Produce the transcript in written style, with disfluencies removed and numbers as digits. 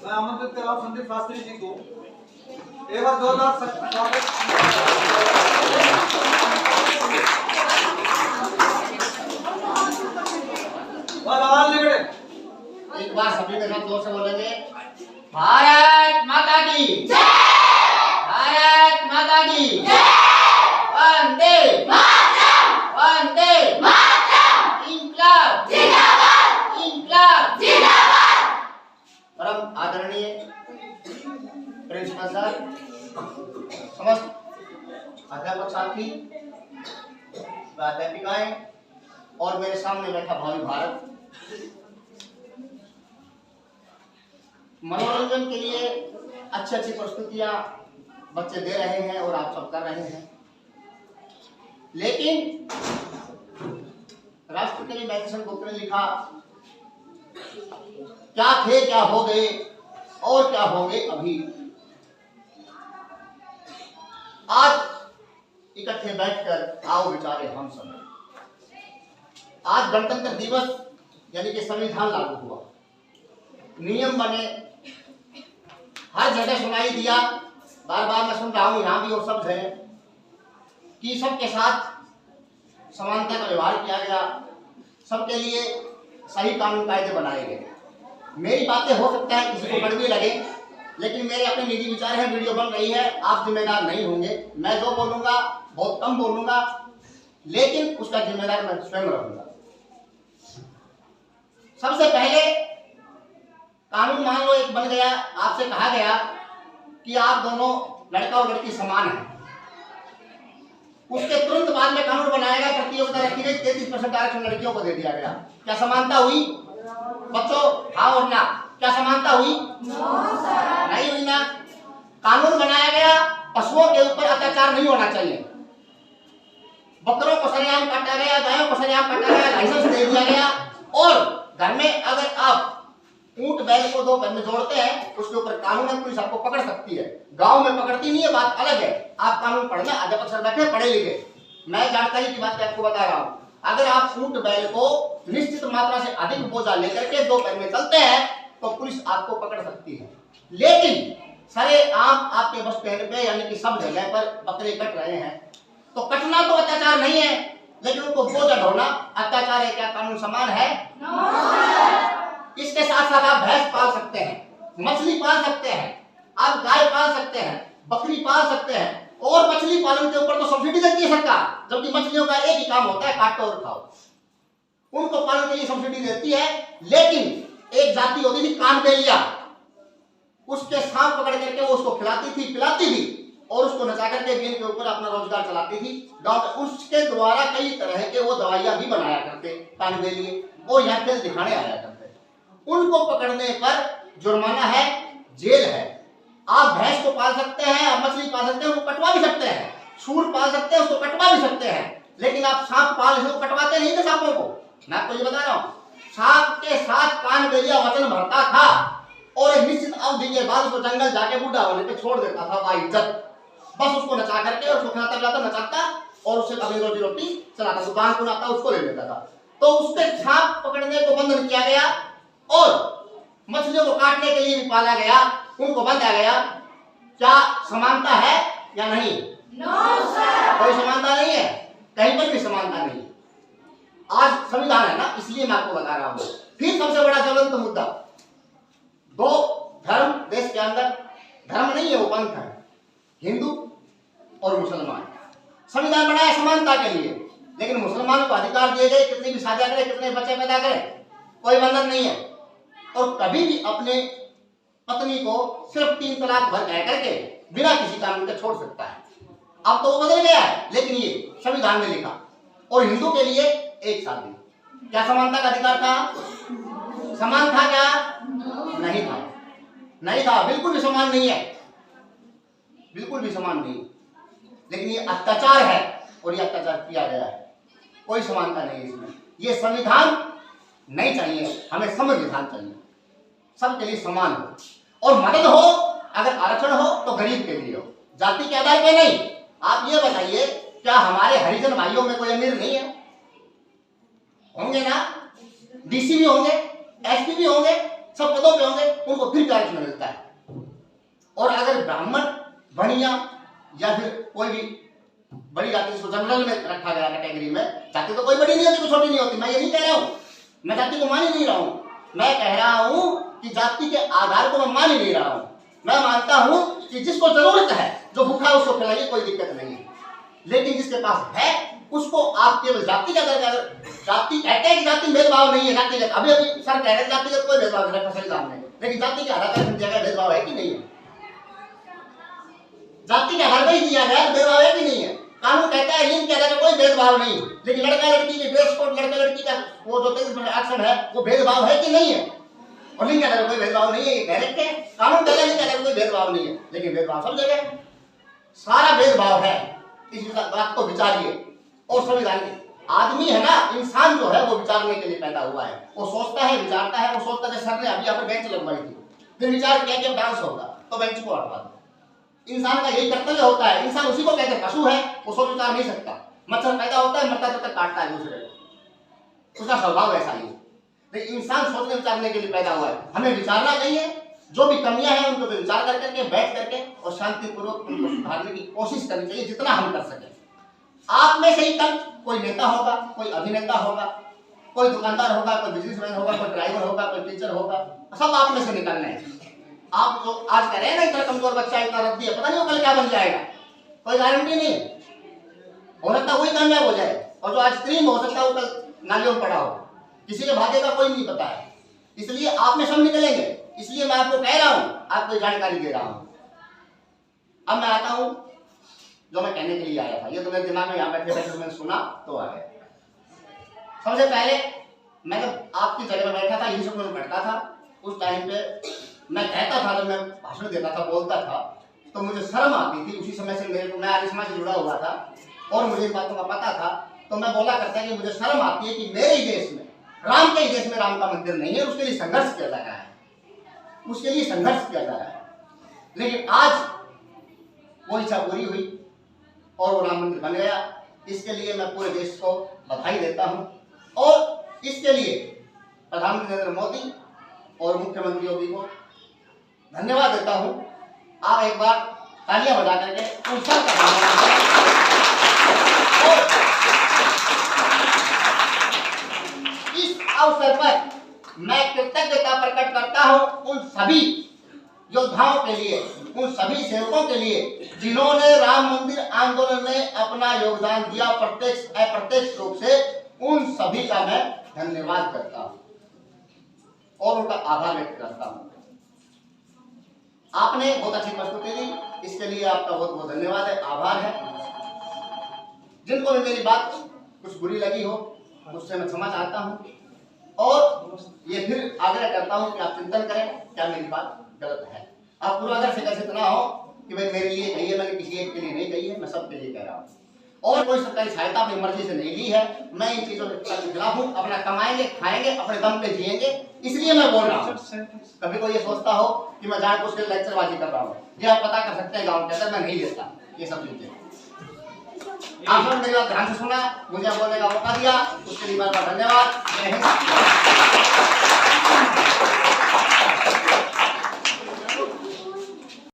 मैं आमंत्रित कर रहा हूं संदीप शास्त्री जी को एक बार जोरदार स्वागत। एक बार सभी के साथ जोर से बोलेंगे, भारत माता की जय, भारत माता की जय, वंदे मातरम, वंदे मातरम, इंकलाब जिंदाबाद, इंकलाब जिंदाबाद। परम आदरणीय प्रिंसिपल सर, समस्त अध्यापक साथी, अध्यापिकाएं और मेरे सामने बैठा भावी भारत, मनोरंजन के लिए अच्छी अच्छी प्रस्तुतियां बच्चे दे रहे हैं और आप सब कर रहे हैं, लेकिन राष्ट्र के लिए मैथसन गुप्त ने लिखा, क्या थे क्या हो गए और क्या होंगे अभी। आज इकट्ठे बैठकर आओ विचारे हम सब। आज गणतंत्र दिवस यानी कि संविधान लागू हुआ, नियम बने, हर जगह सुनाई दिया, बार बार मैं सुन रहा हूं यहां भी और सब है कि सबके साथ समानता का व्यवहार किया गया, सबके लिए सही कानून कायदे बनाए गए। मेरी बातें हो सकता है किसी को कड़वी लगे, लेकिन मेरे अपने निजी विचार हैं, वीडियो बन रही है, आप जिम्मेदार नहीं होंगे। मैं जो बोलूंगा बहुत कम बोलूंगा, लेकिन उसका जिम्मेदार मैं स्वयं रहूंगा। सबसे पहले कानून मान लो एक बन गया, आपसे कहा गया कि आप दोनों लड़का और लड़की समान हैं, उसके तुरंत बाद में कानून बनाया गया, प्रतियोगिता रखी गई, 33% आरक्षण लड़कियों को दे दिया गया। क्या समानता हुई बच्चों? हाँ और ना? क्या समानता हुई? नहीं हुई ना। कानून बनाया गया, पशुओं के ऊपर अत्याचार नहीं होना चाहिए, बकरों को सरेआम काटा गया, गायों को सरेआम काटा गया, लाइसेंस दे दिया गया। और घर में अगर आप ऊंट बैल को दो घर में जोड़ते हैं, उसके ऊपर कानून है, पुलिस आपको पकड़ सकती है। गांव में पकड़ती नहीं है, बात अलग है। आप कानून पढ़ना, अध्यापक सर बैठे पढ़े लिखे, मैं जानकारी की बात आपको बता रहा हूं। अगर आप ऊंट बैल को निश्चित मात्रा से अधिक बोझा लेकर के दो घर में चलते हैं तो पुलिस आपको पकड़ सकती है। लेकिन सरेआम आपके बस स्टैंड पे यानी कि सब जगह पर बकरे कट रहे हैं, तो कटना तो अत्याचार नहीं है, लेकिन उनको बोझा ढोना अत्याचार है। क्या कानून समान है? इसके साथ साथ आप भैंस पाल सकते हैं, मछली पाल सकते हैं, आप गाय पाल सकते हैं, बकरी पाल सकते हैं, और मछली पालन के ऊपर तो सब्सिडी देती है सरकार, जबकि मछलियों का एक ही काम होता है, काटो और खाओ। उनको पालन के लिए सब्सिडी देती है। लेकिन एक जाति होती थी कानबेलिया, उसके सांप पकड़ करके वो उसको खिलाती थी, पिलाती थी, और उसको नचा करके बीन के ऊपर अपना रोजगार चलाती थी गांव में। उसके द्वारा कई तरह के वो दवाइयां भी बनाया करते कानबेलिए, और यहाँ खेल दिखाने आया करते। उनको पकड़ने पर जुर्माना है, जेल है। आप भैंस को पाल सकते हैं, आप मछली पाल सकते हैं, उसको कटवा भी सकते हैं, सूर पाल सकते हैं, उसको कटवा भी सकते हैं, लेकिन आप सांप पाल इसको कटवाते नहीं थे सांपों को। मैं आपको ये बता रहा हूँ, सांप के साथ कानबेलिया वचन भरता था, और एक निश्चित अवधि के बाद उसको जंगल जाके बूढ़ा होने पे छोड़ देता था बाइज्जत। बस उसको नचा करके उसको खिलाता पिलाता नचाता, और उससे अपनी रोजी रोटी चलाता, दुकान को आता उसको ले लेता था। तो उसके सांप पकड़ने को बंधन किया गया, और मछलियों को काटने के लिए भी पाला गया, उनको बांधा गया। क्या समानता है या नहीं? कोई समानता नहीं है, कहीं पर भी समानता नहीं। आज संविधान है ना, इसलिए मैं आपको बता रहा हूं। फिर सबसे बड़ा ज्वलंत मुद्दा, दो धर्म देश के अंदर, धर्म नहीं है वो पंथ है, हिंदू और मुसलमान। संविधान बनाया समानता के लिए, लेकिन मुसलमानों को अधिकार दिए गए, कितनी भी शादी करें, कितने बच्चे पैदा करें, कोई बंधन नहीं है। और कभी भी अपने पत्नी को सिर्फ 3 तलाक भर कह करके बिना किसी कानून के छोड़ सकता है। अब तो वो बदल गया है, लेकिन ये संविधान में लिखा। और हिंदू के लिए एक शादी। क्या समानता का अधिकार था? समान था क्या? नहीं था, नहीं था, बिल्कुल भी समान नहीं है, बिल्कुल भी समान नहीं। लेकिन ये अत्याचार है, और ये अत्याचार किया गया है, कोई समानता नहीं है इसमें। ये संविधान नहीं चाहिए, हमें संविधान चाहिए, सबके लिए समान हो, और मदद हो, अगर आरक्षण हो तो गरीब के लिए हो, जाति के आधार पे नहीं। आप ये बताइए, क्या हमारे हरिजन भाइयों में कोई अमीर नहीं है? होंगे ना, डीसी भी होंगे, एसपी भी होंगे, सब पदों पे होंगे, उनको फिर आरक्षण मिलता है। ब्राह्मण, बनिया या फिर कोई भी बड़ी जाति जिसको जनरल में रखा गया कैटेगरी में, जाति तो कोई बड़ी नहीं होती, कोई छोटी नहीं होती। मैं ये नहीं कह रहा हूँ, मैं जाति को मान ही नहीं रहा हूँ। मैं कह रहा हूँ कि जाति के आधार को मैं मान ही नहीं रहा हूँ। मैं मानता हूँ कि जिसको जरूरत है, जो भूखा है उसको खिलाइए, कोई दिक्कत नहीं है। लेकिन जिसके पास है उसको आप केवल जाति का दर्जा, जाति कहते हैं कि जाति भेदभाव नहीं है, जाति अभी अभी सर कह रहे हैं जाति का कोई भेदभाव नहीं है सामने, लेकिन जाति के आधार पर दिया गया भेदभाव है कि नहीं है? जाति के आधार पर ही दिया गया भेदभाव है कि नहीं है? कानून कहता है लिंग के आधार पर कोई भेदभाव नहीं, लेकिन लड़का लड़की के ड्रेस कोड, लड़का लड़की का वो जो 23% आरक्षण है वो भेदभाव है कि नहीं है? और लिंग के आधार पर कोई भेदभाव नहीं है, ये कह रहे हैं कानून कहता है लिंग के आधार पर कोई भेदभाव नहीं है, लेकिन भेदभाव सब जगह सारा भेदभाव है। इस बात को विचारिए। और संविधान आदमी है ना, इंसान जो है वो विचारने के लिए पैदा हुआ है, वो सोचता है, विचारता है। वो सोचता है सर ने अभी यहाँ पर बेंच लगवाई थी, फिर विचार किया कि डांस होगा तो बेंच को हटवा दो। इंसान का यही कर्तव्य होता है। इंसान उसी को कहते हैं पशु है, वो सोच विचार नहीं सकता। मच्छर पैदा होता है, मरता तब तक काटता है दूसरे को, उसका स्वभाव ऐसा ही है। लेकिन इंसान सोचने विचारने के लिए पैदा हुआ है। हमें विचारना चाहिए, जो भी कमियां हैं उनको विचार करके बैठ करके और शांतिपूर्वक उनको सुधारने की कोशिश करनी चाहिए जितना हम कर सकें। आप में से ही कल कोई नेता होगा, कोई अभिनेता होगा, कोई दुकानदार होगा, कोई बिजनेसमैन होगा, कोई ड्राइवर होगा, कोई टीचर होगा, सब आप में से निकलना है। आप जो आज कह रहे हैं ना इतना कमजोर बच्चा, इतना रद्दी है, पता नहीं वो कल क्या बन जाएगा, कोई गारंटी नहीं है। हो सकता है वही कामयाब हो जाए, और जो आज स्त्रीम हो सकता है वो कल नालियों में पड़ा हो। किसी के भाग्य का कोई नहीं पता है, इसलिए आप में सब निकलेंगे। इसलिए मैं आपको कह रहा हूँ, आपको जानकारी दे रहा हूँ। अब मैं आता हूँ जो मैं कहने के लिए आया था। ये तो मेरे दिमाग में यहाँ बैठे बैठे मैंने सुना तो आ गया। सबसे पहले मैं जब आपकी जगह में बैठा था, यही सब में बैठता था, उस टाइम पे मैं कहता था, जब मैं भाषण देता था, बोलता था, तो मुझे शर्म आती थी। उसी समय से मेरे को, मैं आर्य समाज से जुड़ा हुआ था और मुझे इन बातों का पता था, तो मैं बोला करता कि मुझे शर्म आती है कि मेरे ही देश में, राम के ही देश में राम का मंदिर नहीं है, उसके लिए संघर्ष किया जा रहा है, उसके लिए संघर्ष किया जा रहा है। लेकिन आज वो इच्छा पूरी हुई और वो राम मंदिर बन गया। इसके लिए मैं पूरे देश को बधाई देता हूं और इसके लिए प्रधानमंत्री नरेंद्र मोदी और मुख्यमंत्री योगी को धन्यवाद देता हूं। आप एक बार तालियां बजा करके उन सब का धन्यवाद करें। और इस अवसर पर मैं कृतज्ञता प्रकट करता हूं उन सभी योद्धाओं के लिए, उन सभी सेवकों के लिए जिन्होंने राम मंदिर आंदोलन में अपना योगदान दिया, प्रत्यक्ष अप्रत्यक्ष रूप से। उन सभी का मैं धन्यवाद करता हूं और उनका आभार व्यक्त करता हूं। आपने बहुत अच्छी प्रस्तुति दी, इसके लिए आपका बहुत बहुत धन्यवाद है, आभार है। जिनको भी मेरी बात कुछ बुरी लगी हो उससे मैं क्षमा चाहता हूं और ये फिर आग्रह करता हूं कि आप चिंतन करें क्या मेरी बात गलत है। आप पूर्वाग्रह से कैसे इतना हो कि भाई मेरे लिए कही है, मैंने किसी एक के लिए नहीं कही है, मैं सबके लिए कह रहा हूँ। और कोई सरकारी सहायता अपनी मर्जी से नहीं ली है। मैं इन चीजों के खिलाफ हूँ। अपना कमाएंगे, खाएंगे, अपने दम पे जिएंगे, इसलिए मैं बोल रहा हूँ। कभी कोई ये सोचता हो कि मैं जान कुछ लेक्चरबाजी कर रहा हूँ, ये आप पता कर सकते हैं गाँव के अंदर, मैं नहीं देता ये सब चीजें। आपने मेरी बात ध्यान से सुना, मुझे बोलने का मौका दिया, उसके लिए बहुत धन्यवाद।